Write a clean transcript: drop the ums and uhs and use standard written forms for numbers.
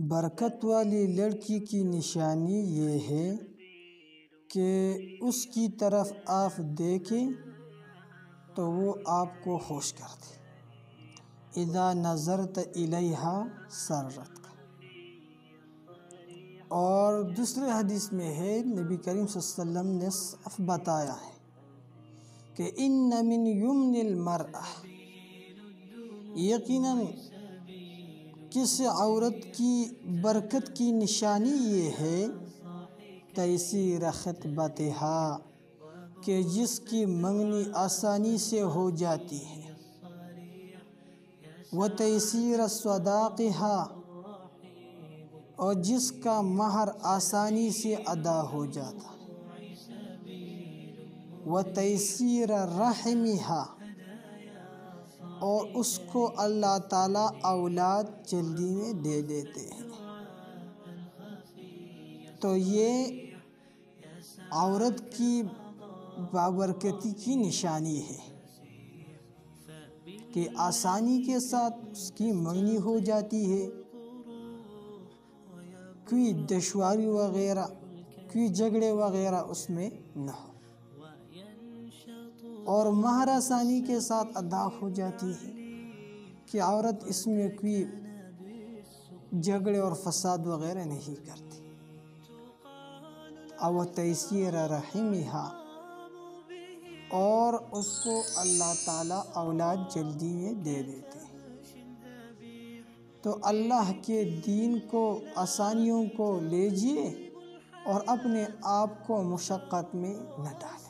برکت والی لڑکی کی نشانی یہ ہے کہ اس کی طرف آپ دیکھیں تو وہ آپ کو خوش کر دے۔ اذا نظرت الیہا سرتک۔ اور دوسرے حدیث میں ہے، نبی کریم صلی اللہ علیہ وسلم نے صاف بتایا ہے کہ ان من یمن المرأہ، یقیناً کسی عورت کی برکت کی نشانی یہ ہے تیسیر خطبتہا، کہ جس کی منگنی آسانی سے ہو جاتی ہے، وتیسیر صداقہا، اور جس کا مہر آسانی سے ادا ہو جاتا ہے، وتیسیر رحمہا، اور اس کو اللہ تعالیٰ اولاد جلدی میں دے دیتے ہیں۔ تو یہ عورت کی بابرکتی کی نشانی ہے کہ آسانی کے ساتھ اس کی منگنی ہو جاتی ہے، کوئی دشواری وغیرہ، کوئی جھگڑے وغیرہ اس میں نہ ہو، اور مہر آسانی کے ساتھ ادا ہو جاتی ہے کہ عورت اس میں کوئی جھگڑے اور فساد وغیرہ نہیں کرتی۔ او تیسیر رحمہا، اور اس کو اللہ تعالیٰ اولاد جلدی میں دے دیتے ہیں۔ تو اللہ کے دین کو، آسانیوں کو لیجئے اور اپنے آپ کو مشقت میں نہ ڈالیں۔